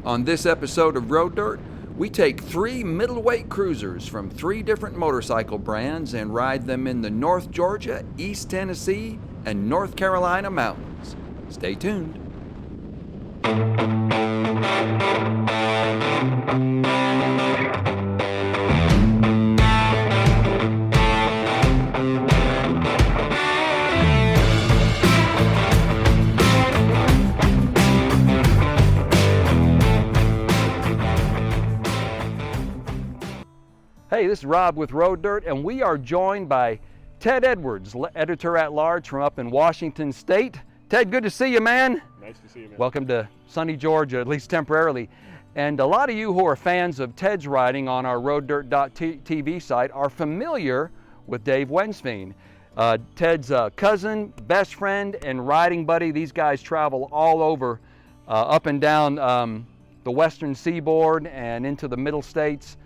On this episode of Road Dirt, we take 3 middleweight cruisers from 3 different motorcycle brands and ride them in the North Georgia, East Tennessee, and North Carolina mountains. Stay tuned. Hey, this is Rob with Road Dirt, and we are joined by Ted Edwards, editor-at-large from up in Washington State. Ted, good to see you, man. Nice to see you, man. Welcome to sunny Georgia, at least temporarily. And a lot of you who are fans of Ted's riding on our roaddirt.tv site are familiar with Dave Wensveen. Ted's cousin, best friend, and riding buddy. These guys travel all over, up and down the western seaboard and into the middle states.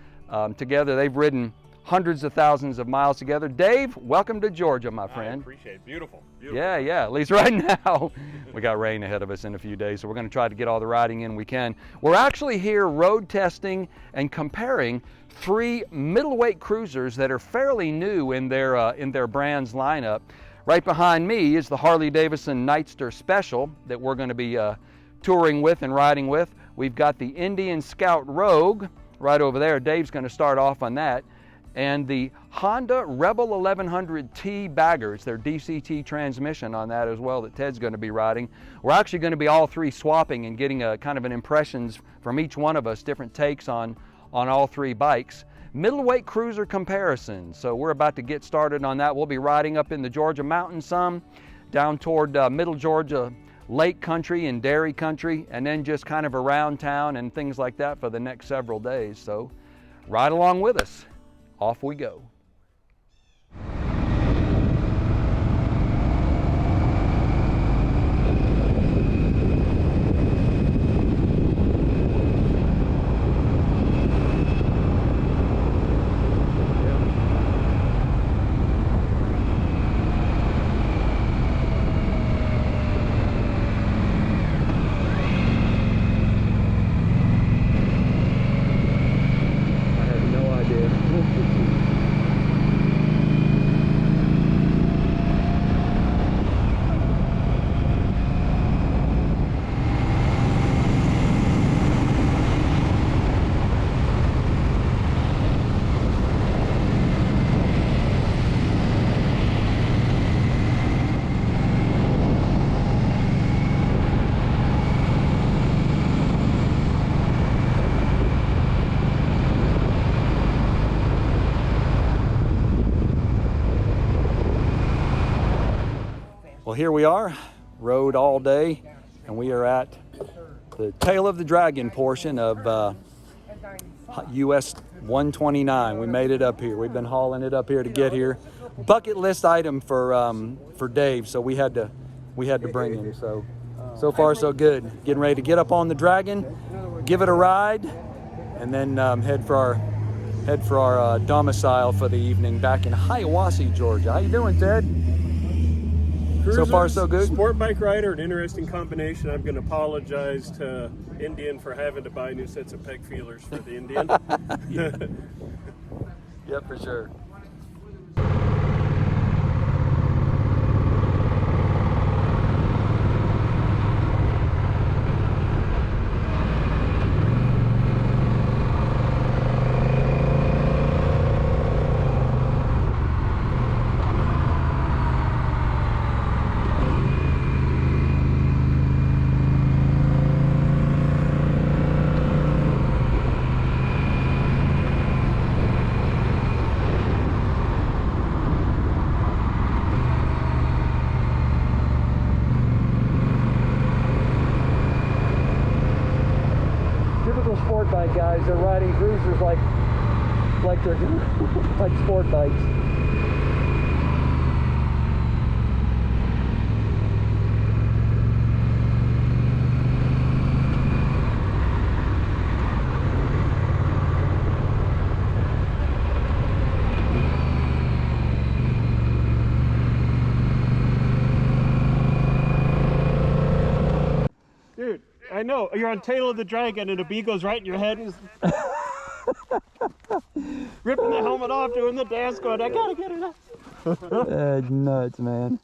Together, they've ridden hundreds of thousands of miles together. Dave, welcome to Georgia, my friend. I appreciate it. Beautiful. Beautiful. Yeah, at least right now. We got rain ahead of us in a few days, so we're going to try to get all the riding in we can. We're actually here road testing and comparing 3 middleweight cruisers that are fairly new in their brand's lineup. Right behind me is the Harley-Davidson Nightster Special that we're going to be touring with and riding with. We've got the Indian Scout Rogue right over there. Dave's going to start off on that. And the Honda Rebel 1100T baggers, their DCT transmission on that as well that Ted's going to be riding. We're actually going to be all 3 swapping and getting a kind of an impressions from each one of us, different takes on all 3 bikes. Middleweight cruiser comparison. So we're about to get started on that. We'll be riding up in the Georgia mountains some, down toward middle Georgia lake country and dairy country, and then just kind of around town and things like that for the next several days. So ride along with us. Off we go. Well, here we are, rode all day, and we are at the tail of the dragon portion of US 129. We made it up here. We've been hauling it up here to get here. Bucket list item for Dave, so we had to bring him. So far so good. Getting ready to get up on the dragon, give it a ride, and then head for our domicile for the evening back in Hiawassee, Georgia. How you doing, Ted? Cruisers, so far so good. Sport bike rider, an interesting combination. I'm going to apologize to Indian for having to buy new sets of peg feelers for the Indian. Yeah, for sure. Sport bike guys, they're riding cruisers like they're like sport bikes. I know. You're on tail of the dragon and a bee goes right in your head. And ripping the helmet off, doing the dance, going, I gotta get it up. That's nuts, man.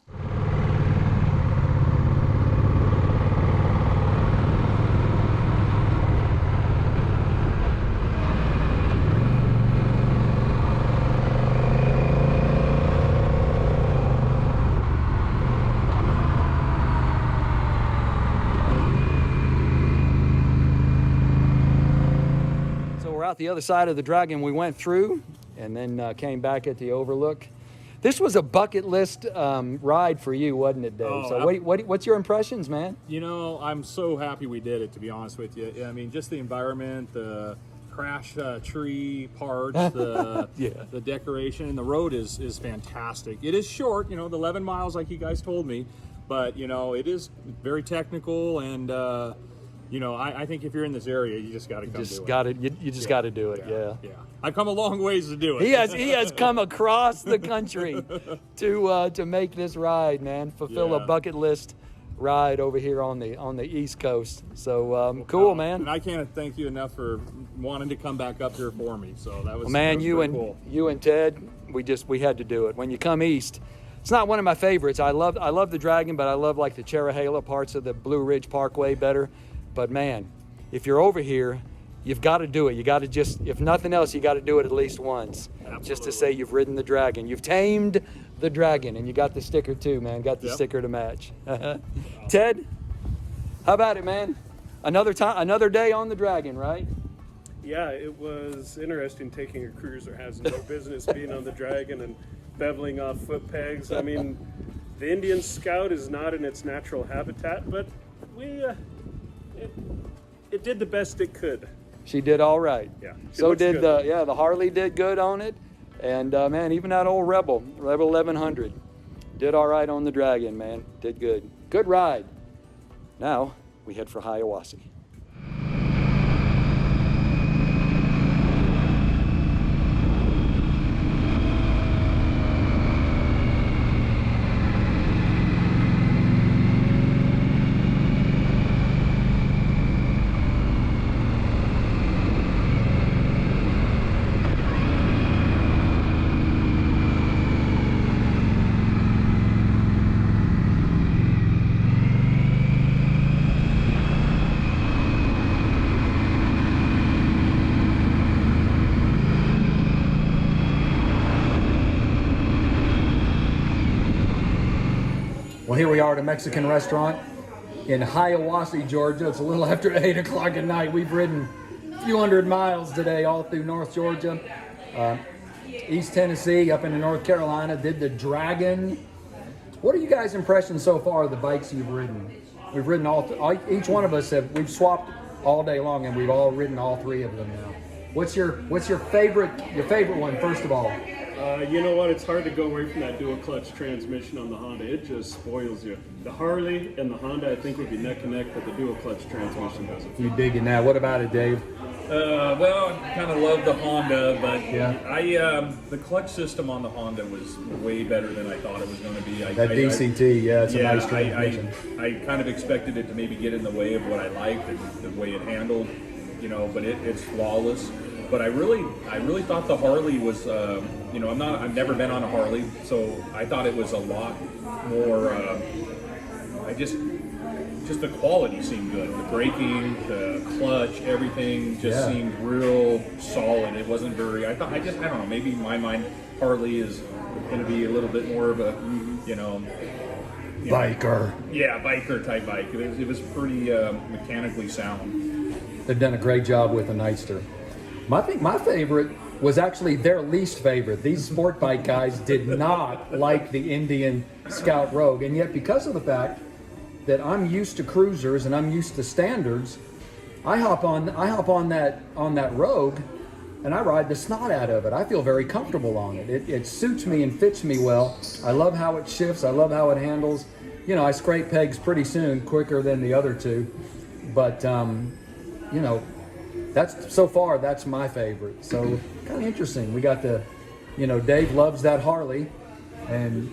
Out the other side of the dragon we went through, and then came back at the overlook. This was a bucket list ride for you, wasn't it, Dave? Oh, so what's your impressions, man? You know, I'm so happy we did it, to be honest with you. I mean, just the environment, the crash tree parts, the the decoration, and the road is fantastic. It is short, you know, the 11 miles like you guys told me, but you know, it is very technical, and you know, I think if you're in this area, you just got to come do it. You just got to do it. Yeah. I've come a long ways to do it. He has come across the country to make this ride, man. Fulfill a bucket list ride over here on the East Coast. So cool, man. And I can't thank you enough for wanting to come back up here for me. So that was man. That was cool. You and Ted, we had to do it. When you come east, it's not one of my favorites. I love the Dragon, but I love like the Cherahela parts of the Blue Ridge Parkway better. But man, if you're over here, you've got to do it. You got to just, if nothing else, you got to do it at least once. Absolutely. Just to say you've ridden the Dragon. You've tamed the Dragon, and you got the sticker too, man. Got the sticker to match. Ted, how about it, man? Another day on the Dragon, right? Yeah, it was interesting taking a cruiser. Has no business being on the Dragon and beveling off foot pegs. I mean, the Indian Scout is not in its natural habitat, but it did the best it could. She did all right. Yeah. So did the Harley did good on it, and man, even that old Rebel 1100 did all right on the Dragon, man. Did good. Good ride. Now we head for Hiawassee. Well, here we are at a Mexican restaurant in Hiawassee, Georgia. It's a little after 8 o'clock at night. We've ridden a few hundred miles today all through North Georgia, East Tennessee, up into North Carolina, did the Dragon. What are you guys' impressions so far of the bikes you've ridden? We've ridden each one of us we've swapped all day long, and we've all ridden all three of them now. What's your favorite one, first of all? You know what? It's hard to go away from that dual clutch transmission on the Honda. It just spoils you. The Harley and the Honda, I think, would be neck and neck, but the dual clutch transmission doesn't. You digging that? What about it, Dave? Well, I kind of love the Honda, but yeah. The clutch system on the Honda was way better than I thought it was going to be. That DCT, it's a nice transmission. I kind of expected it to maybe get in the way of what I liked and the way it handled, you know, but it's flawless. But I really thought the Harley was, you know, I've never been on a Harley, so I thought it was a lot more. Just the quality seemed good. The braking, the clutch, everything just seemed real solid. It wasn't very. I don't know. Maybe in my mind, Harley is going to be a little bit more of a, you know, biker. Biker type bike. It was pretty mechanically sound. They've done a great job with the Nightster. I think my favorite was actually their least favorite. These sport bike guys did not like the Indian Scout Rogue, and yet because of the fact that I'm used to cruisers and I'm used to standards, I hop on that Rogue, and I ride the snot out of it. I feel very comfortable on it. It suits me and fits me well. I love how it shifts. I love how it handles. You know, I scrape pegs pretty soon, quicker than the other two, but you know. That's my favorite. So kind of interesting. We got Dave loves that Harley, and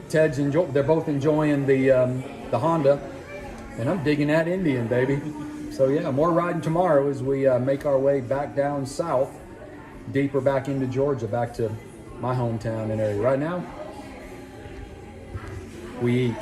Ted's they're both enjoying the Honda. And I'm digging that Indian, baby. So yeah, more riding tomorrow as we make our way back down south, deeper back into Georgia, back to my hometown and area. Right now, we eat.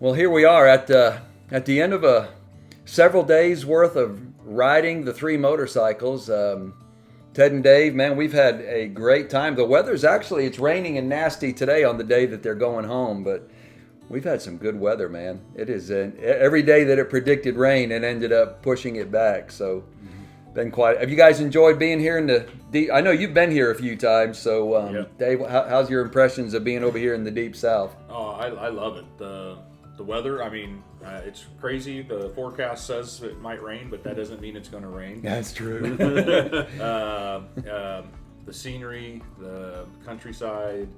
Well, here we are at the end of several days worth of riding the 3 motorcycles. Ted and Dave, man, we've had a great time. The weather's actually, it's raining and nasty today on the day that they're going home, but we've had some good weather, man. It is every day that it predicted rain and ended up pushing it back. So been quite. Have you guys enjoyed being here in the deep? I know you've been here a few times. So Yeah. Dave, how's your impressions of being over here in the deep South? Oh, I love it. The weather, I mean, it's crazy. The forecast says it might rain, but that doesn't mean it's going to rain. That's true. The scenery, the countryside,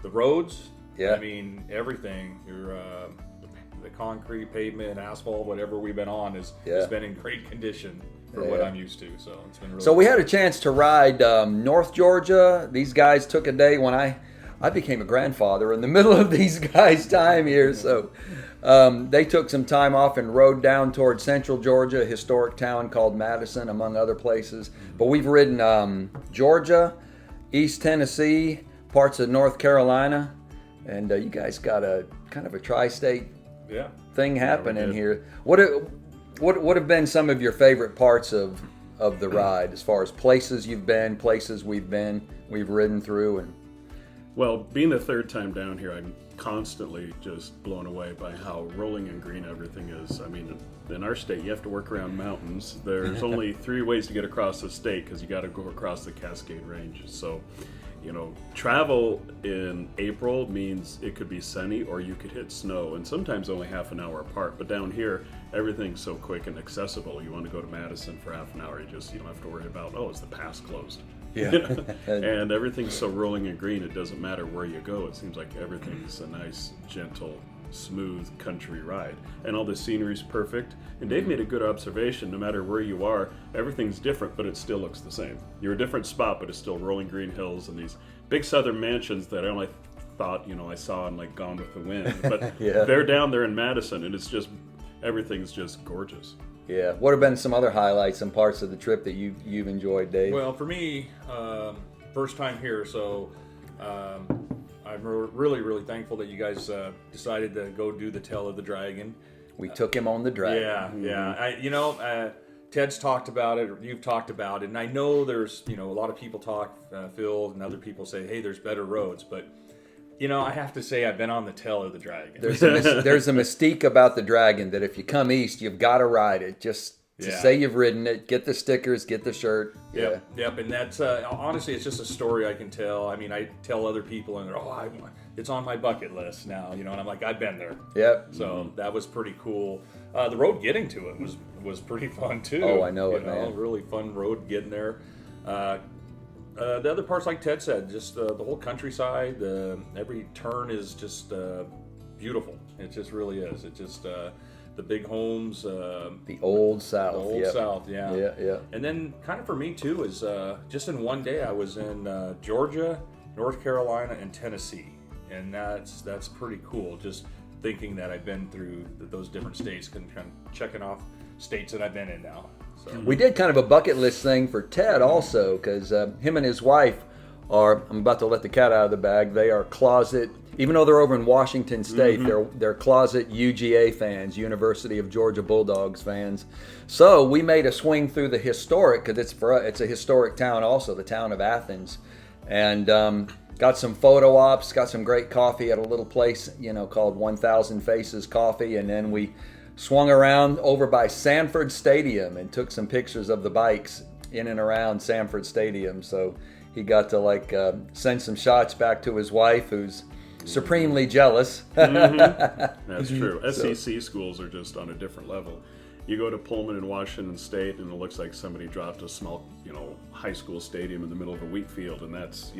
the roads. Yeah. I mean, everything. The concrete, pavement, asphalt, whatever we've been on has been in great condition for what I'm used to. So it's been really. So we had a chance to ride North Georgia. These guys took a day when I became a grandfather in the middle of these guys' time here. So they took some time off and rode down towards Central Georgia, a historic town called Madison, among other places. But we've ridden Georgia, East Tennessee, parts of North Carolina, and you guys got a kind of a tri-state thing happening here. What have been some of your favorite parts of the ride, as far as places you've been, places we've ridden through? And well, being the third time down here, I'm constantly just blown away by how rolling and green everything is. I mean, in our state, you have to work around mountains. There's only 3 ways to get across the state because you got to go across the Cascade Ranges. So, travel in April means it could be sunny or you could hit snow, and sometimes only half an hour apart. But down here, everything's so quick and accessible. You want to go to Madison for half an hour, you don't have to worry about, is the pass closed? yeah, And everything's so rolling and green, it doesn't matter where you go. It seems like everything's a nice, gentle, smooth country ride. And all the scenery's perfect. And Dave made a good observation. No matter where you are, everything's different, but it still looks the same. You're a different spot, but it's still rolling green hills and these big southern mansions that I only thought, I saw in like Gone with the Wind. But they're down there in Madison, and it's just, everything's just gorgeous. Yeah. What have been some other highlights and parts of the trip that you've enjoyed, Dave? Well, for me, first time here, so I'm really, really thankful that you guys decided to go do the Tail of the Dragon. We took him on the dragon. Yeah. Ted's talked about it, or you've talked about it, and I know there's, a lot of people talk, Phil and other people say, hey, there's better roads, but I have to say I've been on the Tail of the Dragon. There's a mystique about the Dragon that if you come east, you've got to ride it. Just to say you've ridden it, get the stickers, get the shirt. Yep. And that's honestly, it's just a story I can tell. I mean, I tell other people, and they're, it's on my bucket list now, and I'm like, I've been there. Yep. So that was pretty cool. The road getting to it was pretty fun too. Oh, I know it, man. Really fun road getting there. The other parts, like Ted said, just the whole countryside. Every turn is just beautiful. It just really is. It just the big homes. The old South. The old South, yeah. Yeah. And then kind of for me too is just in one day I was in Georgia, North Carolina, and Tennessee, and that's pretty cool. Just thinking that I've been through those different states, kind of checking off states that I've been in now. So. We did kind of a bucket list thing for Ted also, because him and his wife are, I'm about to let the cat out of the bag, they are closet, even though they're over in Washington State, they're closet UGA fans, University of Georgia Bulldogs fans. So we made a swing through the historic, because it's a historic town also, the town of Athens, and got some photo ops, got some great coffee at a little place, called 1000 Faces Coffee, and then we swung around over by Sanford Stadium and took some pictures of the bikes in and around Sanford Stadium. So he got to send some shots back to his wife, who's supremely jealous. That's true. SEC schools are just on a different level. You go to Pullman in Washington State, and it looks like somebody dropped a small, high school stadium in the middle of a wheat field, and that's,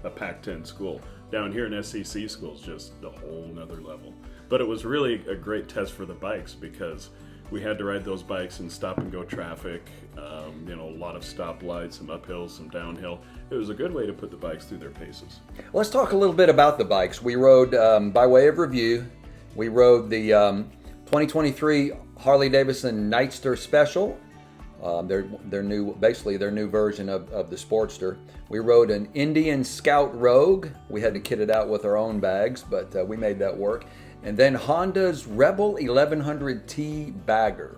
a Pac-10 school. Down here in SEC schools, just a whole nother level. But it was really a great test for the bikes because we had to ride those bikes in stop-and-go traffic, a lot of stoplights, some uphill, some downhill. It was a good way to put the bikes through their paces. Let's talk a little bit about the bikes. We rode, by way of review, we rode the 2023 Harley-Davidson Nightster Special, their new version of the Sportster. We rode an Indian Scout Rogue. We had to kit it out with our own bags, but we made that work. And then Honda's Rebel 1100T Bagger.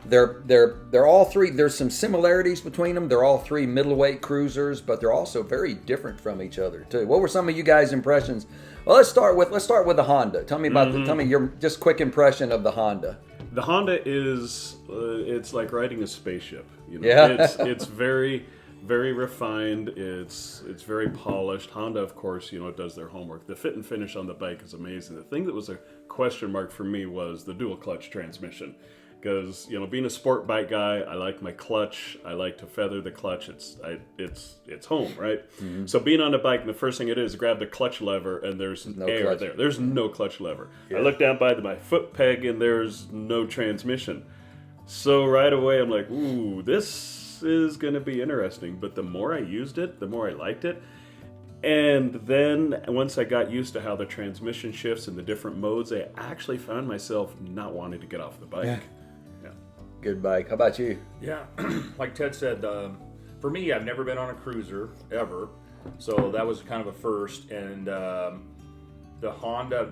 They're all three. There's some similarities between them. They're all three middleweight cruisers, but they're also very different from each other too. What were some of you guys' impressions? Well, let's start with the Honda. Tell me about tell me your just quick impression of the Honda. The Honda is it's like riding a spaceship. Yeah. It's very, very refined. It's very polished. Honda, of course, does their homework. The fit and finish on the bike is amazing. The thing that was a question mark for me was the dual clutch transmission. Because being a sport bike guy, I like my clutch. I like to feather the clutch. It's home, right? So being on a bike, the first thing it is grab the clutch lever, and there's no air clutch. there. There's no clutch lever. Yeah. I look down by my foot peg, and there's no transmission. So right away, I'm like, ooh, this is going to be interesting. But the more I used it, the more I liked it. And then once I got used to how the transmission shifts and the different modes, I actually found myself not wanting to get off the bike. Yeah. Good bike. How about you? Yeah, like Ted said, for me, I've never been on a cruiser ever, so that was kind of a first. And the Honda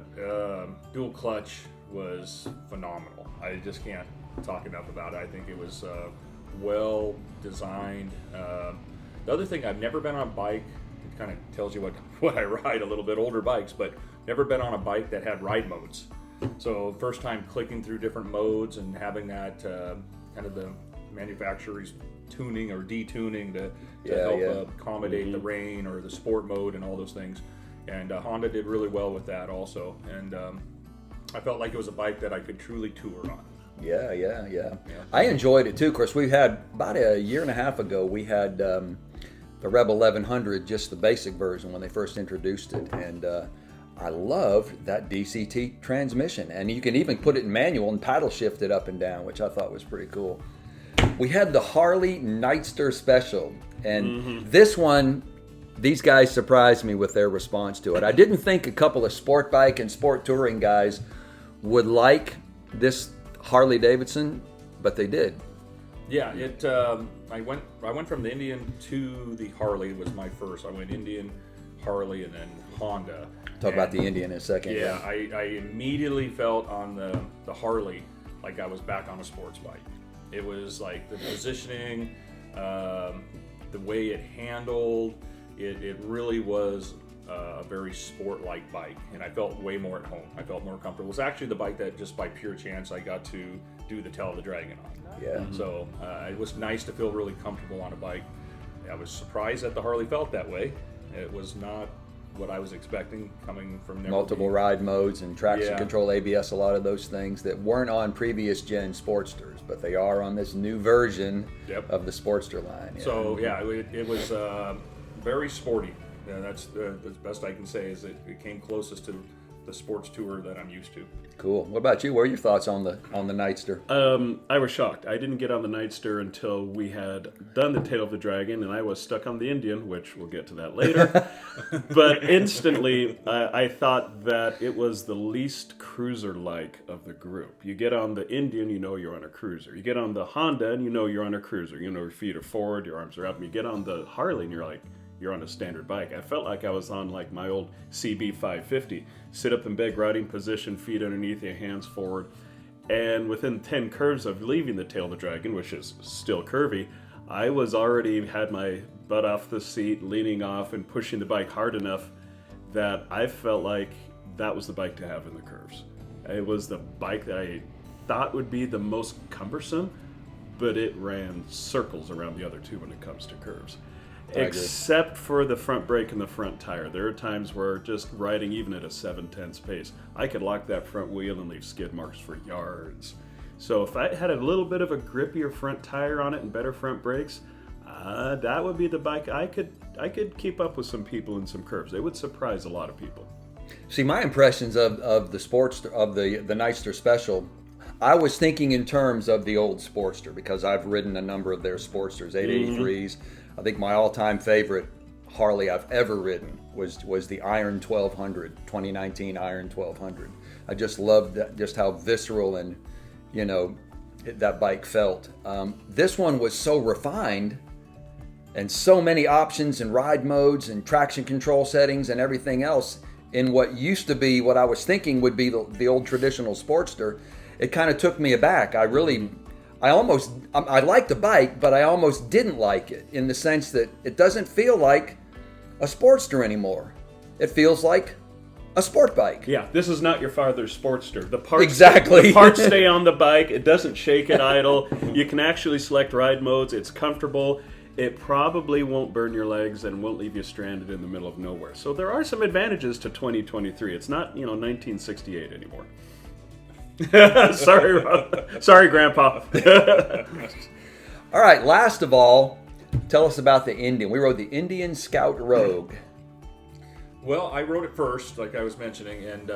dual clutch was phenomenal. I just can't talk enough about it. I think it was well designed. The other thing, I've never been on a bike. It kind of tells you what I ride a little bit, older bikes, but never been on a bike that had ride modes. So first time clicking through different modes and having that kind of the manufacturer's tuning or detuning to help accommodate the rain or the sport mode and all those things. And Honda did really well with that also. And I felt like it was a bike that I could truly tour on. Yeah. I enjoyed it too. Of course, we had about a year and a half ago, we had the Rebel 1100, just the basic version when they first introduced it. And I loved that DCT transmission, and you can even put it in manual and paddle shift it up and down, which I thought was pretty cool. We had the Harley Nightster Special, and this one, these guys surprised me with their response to it. I didn't think a couple of sport bike and sport touring guys would like this Harley-Davidson, but they did. Yeah, I went from the Indian to the Harley. Was my first. I went Indian, Harley, and then Honda. Talk about the Indian in a second. Yeah, I immediately felt on the Harley like I was back on a sports bike. It was like the positioning, the way it handled. It really was a very sport-like bike, and I felt way more at home. I felt more comfortable. It was actually the bike that just by pure chance I got to do the Tail of the Dragon on. Yeah. So it was nice to feel really comfortable on a bike. I was surprised that the Harley felt that way. It was not what I was expecting coming from multiple ride modes and traction control, ABS, a lot of those things that weren't on previous gen Sportsters, but they are on this new version of the Sportster line. So it was very sporty. Yeah, that's the best I can say. Is it came closest to the sports tour that I'm used to. Cool. What about you? What are your thoughts on the Nightster? I was shocked. I didn't get on the Nightster until we had done the Tail of the Dragon, and I was stuck on the Indian, which we'll get to that later. But instantly, I thought that it was the least cruiser-like of the group. You get on the Indian, you know you're on a cruiser. You get on the Honda, and you know you're on a cruiser. You know your feet are forward, your arms are up. And you get on the Harley, and you're like, you're on a standard bike. I felt like I was on like my old CB 550. Sit up in big riding position, feet underneath you, hands forward. And within 10 curves of leaving the Tail of the Dragon, which is still curvy, I was already had my butt off the seat, leaning off and pushing the bike hard enough that I felt like that was the bike to have in the curves. It was the bike that I thought would be the most cumbersome, but it ran circles around the other two when it comes to curves. Except for the front brake and the front tire. There are times where just riding even at a 7/10 pace, I could lock that front wheel and leave skid marks for yards. So if I had a little bit of a grippier front tire on it and better front brakes, that would be the bike I could keep up with some people in some curves. It would surprise a lot of people. See, my impressions of the Sportster, of the Nightster Special, I was thinking in terms of the old Sportster because I've ridden a number of their Sportsters, 883s. I think my all-time favorite Harley I've ever ridden was the Iron 1200, 2019 Iron 1200. I just loved that, just how visceral and, that bike felt. This one was so refined and so many options and ride modes and traction control settings and everything else in what used to be what I was thinking would be the old traditional Sportster. It kind of took me aback. I like the bike, but I almost didn't like it in the sense that it doesn't feel like a Sportster anymore. It feels like a sport bike. Yeah, this is not your father's Sportster. The parts, exactly. The parts stay on the bike. It doesn't shake at idle. You can actually select ride modes. It's comfortable. It probably won't burn your legs and won't leave you stranded in the middle of nowhere. So there are some advantages to 2023. It's not, 1968 anymore. Sorry, Grandpa. All right, last of all, tell us about the Indian. We rode the Indian Scout Rogue. Well, I rode it first, like I was mentioning, and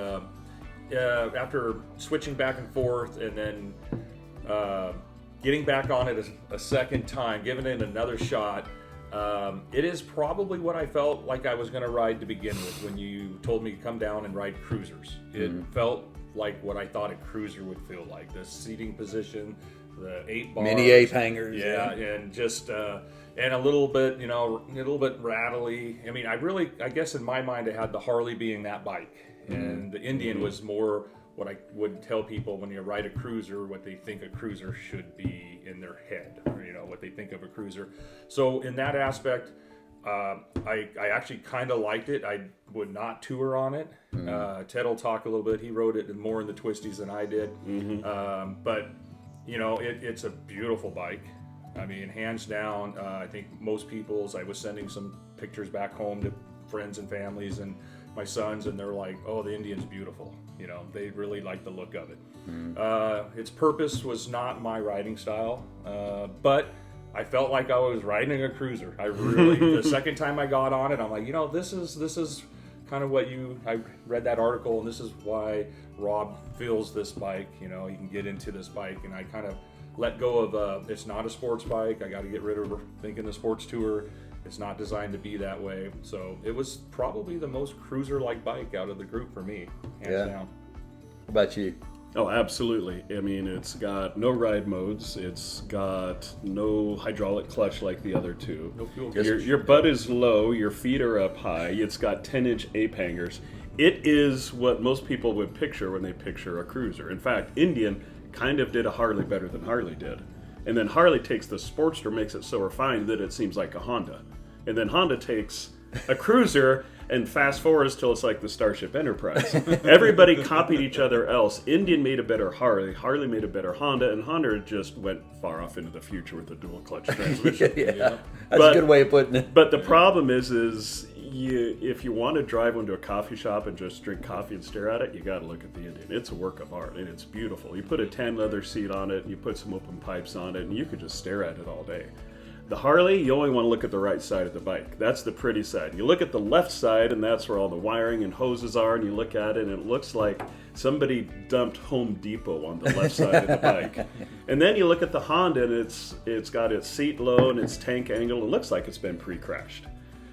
after switching back and forth and then getting back on it a second time, giving it another shot, it is probably what I felt like I was going to ride to begin with when you told me to come down and ride cruisers. It felt like what I thought a cruiser would feel like. The seating position, the 8 bars. Mini ape hangers. Yeah, and just, and a little bit, a little bit rattly. I mean, I guess in my mind, I had the Harley being that bike. And the Indian was more what I would tell people when you ride a cruiser, what they think a cruiser should be in their head, or, what they think of a cruiser. So in that aspect, I actually kind of liked it. I would not tour on it. Ted will talk a little bit. He rode it more in the twisties than I did. But, it's a beautiful bike. I mean, hands down, I think most people's, I was sending some pictures back home to friends and families and my sons, and they're like, oh, the Indian's beautiful. They really like the look of it. Its purpose was not my riding style, but I felt like I was riding a cruiser. I really, the second time I got on it, I'm like, this is kind of what I read that article, and this is why Rob feels this bike. He can get into this bike, and I kind of let go of, it's not a sports bike. I got to get rid of thinking the sports tour. It's not designed to be that way. So it was probably the most cruiser-like bike out of the group for me, hands down. What about you? Oh, absolutely. I mean, it's got no ride modes. It's got no hydraulic clutch like the other two. No fuel. Your butt is low. Your feet are up high. It's got 10-inch ape hangers. It is what most people would picture when they picture a cruiser. In fact, Indian kind of did a Harley better than Harley did. And then Harley takes the Sportster, makes it so refined that it seems like a Honda. And then Honda takes a cruiser and fast forwards till it's like the Starship Enterprise. Everybody copied each other else. Indian made a better Harley, Harley made a better Honda, and Honda just went far off into the future with a dual clutch transmission. That's a good way of putting it. But the problem is if you want to drive into a coffee shop and just drink coffee and stare at it, you got to look at the Indian. It's a work of art, and it's beautiful. You put a tan leather seat on it, and you put some open pipes on it, and you could just stare at it all day. The Harley, you only want to look at the right side of the bike. That's the pretty side. You look at the left side, and that's where all the wiring and hoses are, and you look at it, and it looks like somebody dumped Home Depot on the left side of the bike. And then you look at the Honda, and it's got its seat low and its tank angle. It looks like it's been pre-crashed.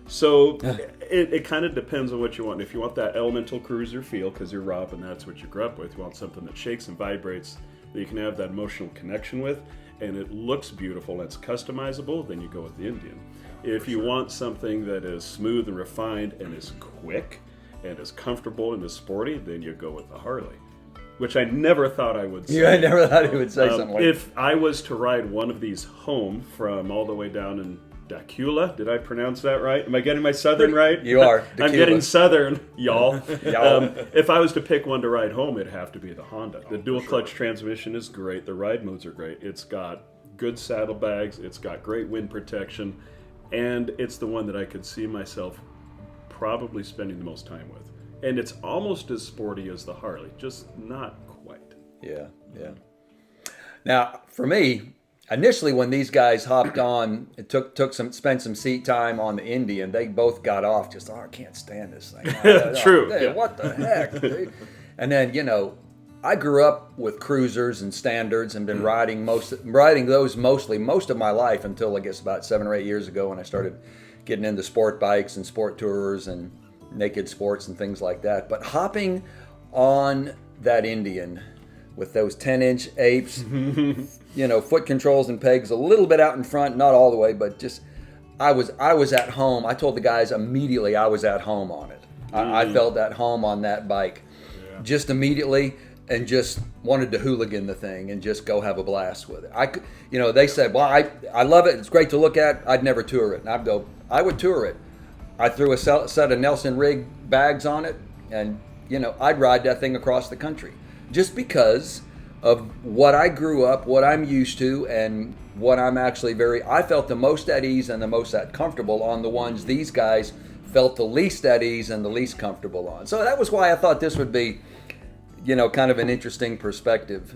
So it kind of depends on what you want. If you want that elemental cruiser feel, because you're Rob and that's what you grew up with, you want something that shakes and vibrates that you can have that emotional connection with, and it looks beautiful and it's customizable, then you go with the Indian. If you want something that is smooth and refined and is quick and is comfortable and is sporty, then you go with the Harley, which I never thought I would say. Yeah, I never thought he would say something like that. If I was to ride one of these home from all the way down in Dacula, did I pronounce that right? Am I getting my southern right? You are. I'm getting southern, y'all. Y'all. If I was to pick one to ride home, it'd have to be the Honda. The dual clutch transmission is great. The ride modes are great. It's got good saddlebags. It's got great wind protection. And it's the one that I could see myself probably spending the most time with. And it's almost as sporty as the Harley, just not quite. Yeah, yeah. Now, for me, initially when these guys hopped on, it spent some seat time on the Indian. They both got off. Just, I can't stand this thing. True. Hey, Yeah. what the heck? Dude? And then I grew up with cruisers and standards and been riding those mostly most of my life until I guess about 7 or 8 years ago when I started getting into sport bikes and sport tours and naked sports and things like that. But hopping on that Indian with those 10-inch apes, foot controls and pegs a little bit out in front, not all the way, but just I was at home. I told the guys immediately I was at home on it. I felt at home on that bike, just immediately, and just wanted to hooligan the thing and just go have a blast with it. They said, well, I love it. It's great to look at. I'd never tour it. And I'd go, I would tour it. I threw a set of Nelson rig bags on it, and I'd ride that thing across the country. Just because of what I grew up, what I'm used to, and what I'm actually I felt the most at ease and the most comfortable on the ones these guys felt the least at ease and the least comfortable on. So that was why I thought this would be, kind of an interesting perspective,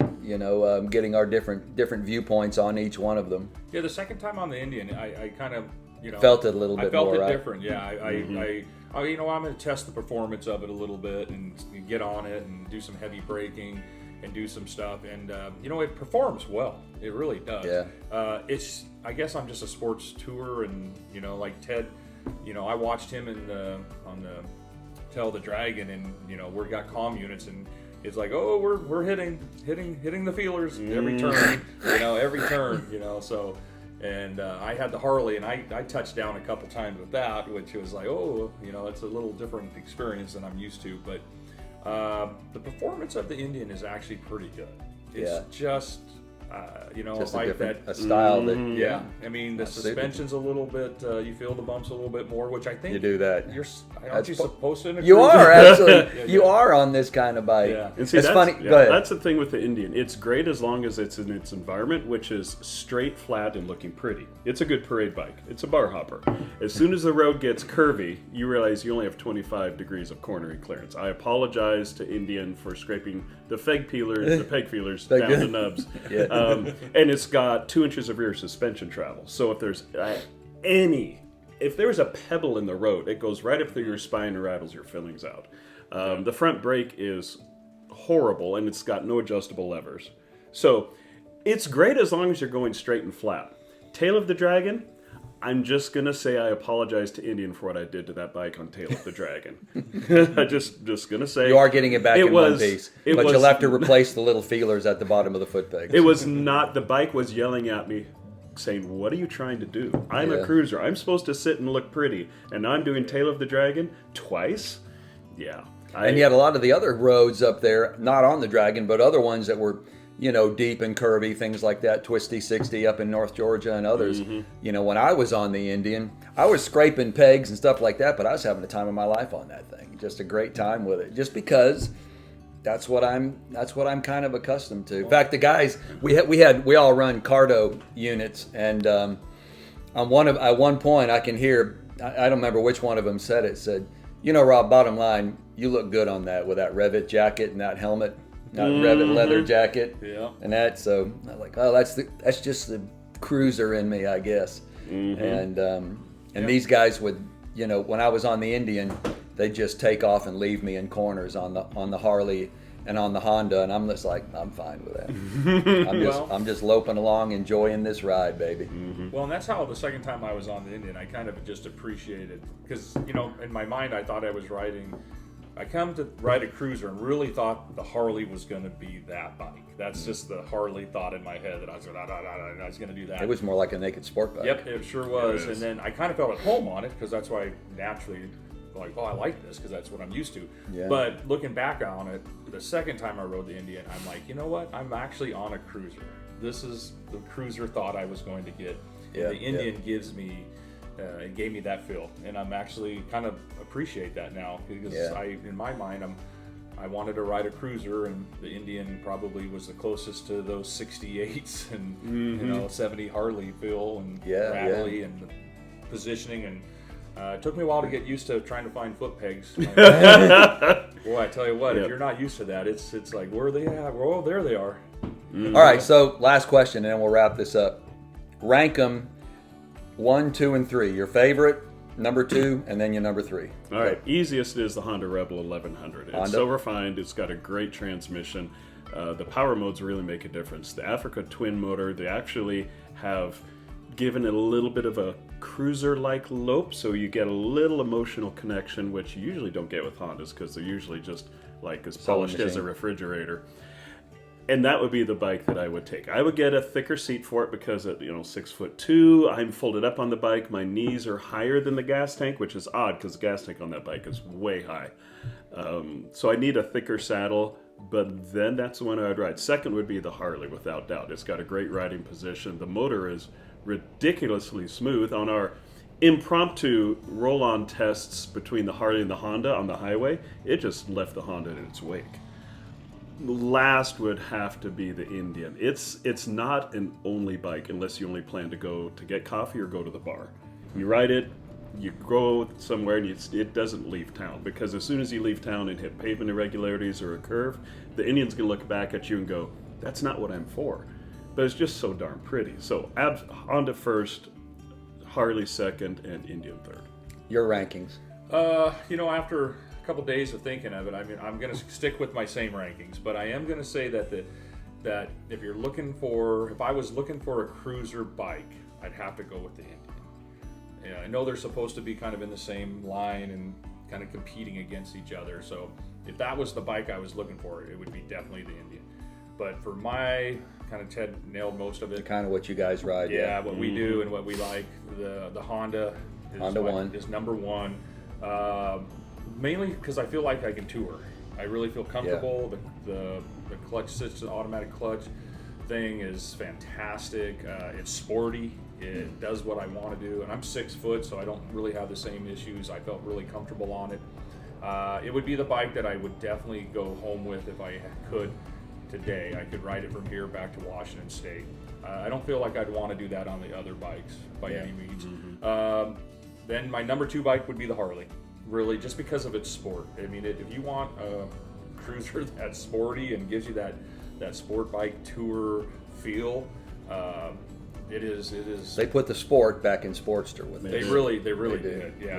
getting our different viewpoints on each one of them. Yeah, the second time on the Indian, I kind of, felt it a little bit more, I felt it right? different, yeah. I'm going to test the performance of it a little bit and get on it and do some heavy braking and do some stuff. And, it performs well. It really does. Yeah. I guess I'm just a sports tour and, like Ted, I watched him on the Tell the Dragon and, we got comm units and it's like, oh, we're hitting the feelers every turn, every turn, so. And I had the Harley, and I touched down a couple times with that, which was like, oh, it's a little different experience than I'm used to. But the performance of the Indian is actually pretty good. It's just, just like a style that. Yeah, I mean the suspension's a little bit. You feel the bumps a little bit more, which I think you do that. Aren't you supposed to? You are actually. You are on this kind of bike. Yeah. And see, it's funny. Yeah, Go ahead. That's the thing with the Indian. It's great as long as it's in its environment, which is straight, flat, and looking pretty. It's a good parade bike. It's a bar hopper. As soon as the road gets curvy, you realize you only have 25 degrees of cornering clearance. I apologize to Indian for scraping the peg feelers down the nubs. Yeah. And it's got 2 inches of rear suspension travel. So if there's if there's a pebble in the road, it goes right up through your spine and rattles your fillings out. The front brake is horrible, and it's got no adjustable levers. So it's great as long as you're going straight and flat. Tail of the Dragon, I'm just going to say I apologize to Indian for what I did to that bike on Tail of the Dragon. I'm just going to say. You are getting it back in one piece. But you'll have to replace the little feelers at the bottom of the foot pegs. It was not, the bike was yelling at me saying, what are you trying to do? I'm a cruiser. I'm supposed to sit and look pretty. And now I'm doing Tail of the Dragon twice? Yeah. And you had a lot of the other roads up there, not on the Dragon, but other ones that were, deep and curvy, things like that, Twisty 60 up in North Georgia and others. When I was on the Indian, I was scraping pegs and stuff like that, but I was having the time of my life on that thing. Just a great time with it. Just because that's what I'm kind of accustomed to. In fact, the guys we all run Cardo units, and at one point I can hear, I don't remember which one of them said it, said, Rob, bottom line, you look good on that with that Revit jacket and that helmet, that Revit leather jacket, and that. So I'm like, oh, that's just the cruiser in me, I guess. And these guys would, you know, when I was on the Indian, they'd just take off and leave me in corners on the Harley and on the Honda, and I'm just like, I'm fine with that. I'm just loping along, enjoying this ride, baby. Well, and that's how the second time I was on the Indian, I kind of just appreciated, because, you know, in my mind, I thought I was riding. I come to ride a cruiser and really thought the Harley was going to be that bike. That's just the Harley thought in my head, that I was going to do that. It was more like a naked sport bike. Yep, it sure was. And then I kind of felt at home on it, because that's why I naturally like, oh, I like this, because that's what I'm used to. Yeah. But looking back on it, the second time I rode the Indian, I'm like, you know what? I'm actually on a cruiser. This is the cruiser thought I was going to get. Yeah, the Indian gives me, it gave me that feel, and I'm actually kind of appreciate that now, because in my mind, I wanted to ride a cruiser, and the Indian probably was the closest to those 68s and you know, 70 Harley feel and rattly and the positioning, and it took me a while to get used to trying to find foot pegs. Boy, I tell you what, if you're not used to that, it's like, where are they at? Oh, there they are. All right, so last question, and then we'll wrap this up. Rank them 1, 2, and 3. Your favorite, number 2, and then your number 3. All right, easiest is the Honda Rebel 1100. It's so refined. It's got a great transmission. The power modes really make a difference. The Africa twin motor, they actually have given it a little bit of a cruiser-like lope, so you get a little emotional connection, which you usually don't get with Hondas, because they're usually just like as polished as a refrigerator. And that would be the bike that I would take. I would get a thicker seat for it, because at 6'2", I'm folded up on the bike. My knees are higher than the gas tank, which is odd, because the gas tank on that bike is way high. So I need a thicker saddle, but then that's the one I would ride. Second would be the Harley, without doubt. It's got a great riding position. The motor is ridiculously smooth. On our impromptu roll-on tests between the Harley and the Honda on the highway, it just left the Honda in its wake. Last would have to be the Indian. It's not an only bike unless you only plan to go to get coffee or go to the bar. You ride it, you go somewhere, and it doesn't leave town, because as soon as you leave town and hit pavement irregularities or a curve, the Indian's gonna look back at you and go, that's not what I'm for. But it's just so darn pretty. So Honda first, Harley second, and Indian third. Your rankings. After a couple days of thinking of it, I mean, I'm going to stick with my same rankings, but I am going to say that if I was looking for a cruiser bike, I'd have to go with the Indian. Yeah, I know they're supposed to be kind of in the same line and kind of competing against each other. So if that was the bike I was looking for, it would be definitely the Indian. But for my kind of, Ted nailed most of it. Kind of what you guys ride. Yeah, what we do and what we like. The Honda is number 1. Mainly because I feel like I can tour. I really feel comfortable. The clutch system, automatic clutch thing is fantastic. It's sporty. It does what I want to do. And I'm 6 foot, so I don't really have the same issues. I felt really comfortable on it. It would be the bike that I would definitely go home with if I could today. I could ride it from here back to Washington State. I don't feel like I'd want to do that on the other bikes by any means. Then my number 2 bike would be the Harley. Really, just because of its sport. I mean, if you want a cruiser that's sporty and gives you that sport bike tour feel, it is. They put the sport back in Sportster with it. They really did. Yeah.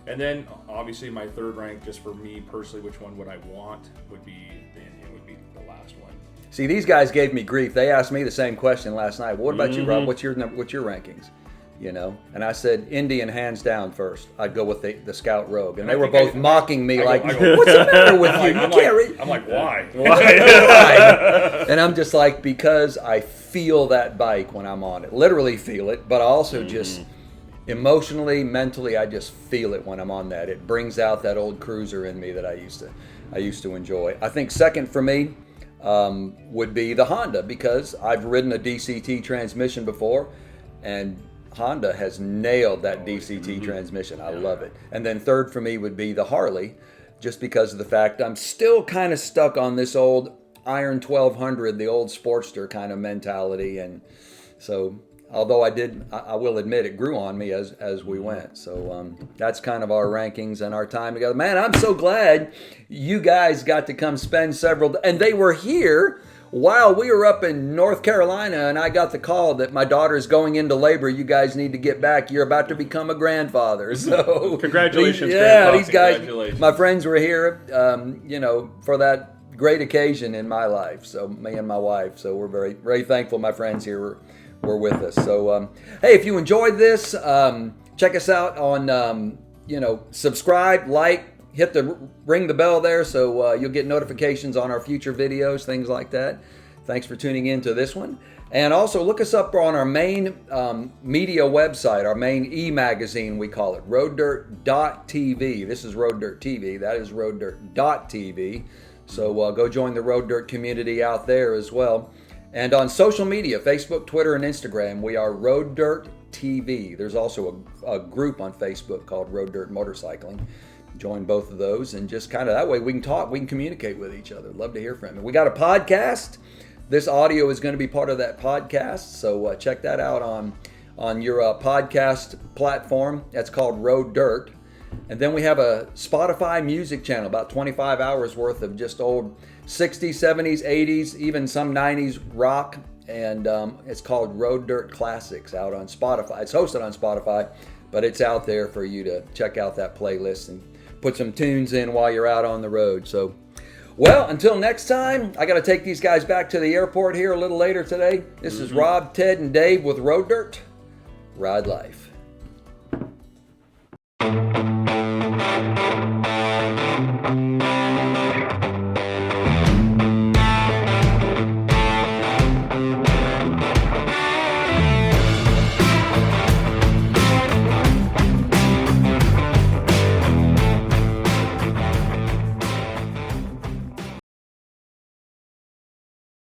And then obviously my third rank, just for me personally, which one would I want, would be the Indian. Would be the last one. See, these guys gave me grief. They asked me the same question last night. What about you, Rob? What's your rankings? And I said Indian hands down first. I'd go with the Scout Rogue, and they were both mocking me like, "What's the matter with you? You can't read." I'm like, why? Why? And I'm just like, because I feel that bike when I'm on it. Literally feel it, but I also just emotionally, mentally, I just feel it when I'm on that. It brings out that old cruiser in me that I used to enjoy. I think second for me would be the Honda, because I've ridden a DCT transmission before, and Honda has nailed that DCT transmission. I love it. And then third for me would be the Harley, just because of the fact I'm still kind of stuck on this old Iron 1200, the old Sportster kind of mentality. And so, although I will admit it grew on me as we went. So that's kind of our rankings and our time together. Man, I'm so glad you guys got to come spend and they were here while we were up in North Carolina and I got the call that my daughter's going into labor, you guys need to get back. You're about to become a grandfather. So Congratulations, yeah, Grandpa. these guys, Congratulations. my friends were here, for that great occasion in my life. So me and my wife. So we're very, very thankful my friends here were with us. So, hey, if you enjoyed this, check us out on, subscribe, like, ring the bell there so you'll get notifications on our future videos, things like that. Thanks for tuning in to this one. And also look us up on our main media website, our main e-magazine, we call it, roaddirt.tv. This is Road Dirt TV. That is roaddirt.tv. So go join the Road Dirt community out there as well. And on social media, Facebook, Twitter, and Instagram, we are Road Dirt TV. There's also a group on Facebook called Road Dirt Motorcycling. Join both of those, and just kind of that way we can talk, we can communicate with each other. Love to hear from you. We got a podcast. This audio is going to be part of that podcast, so check that out on your podcast platform. That's called Road Dirt. And then we have a Spotify music channel, about 25 hours worth of just old 60s, 70s, 80s, even some 90s rock. And it's called Road Dirt Classics out on Spotify. It's hosted on Spotify, but it's out there for you to check out that playlist and put some tunes in while you're out on the road. So, well, until next time, I got to take these guys back to the airport here a little later today. This is Rob, Ted, and Dave with Road Dirt. Ride life.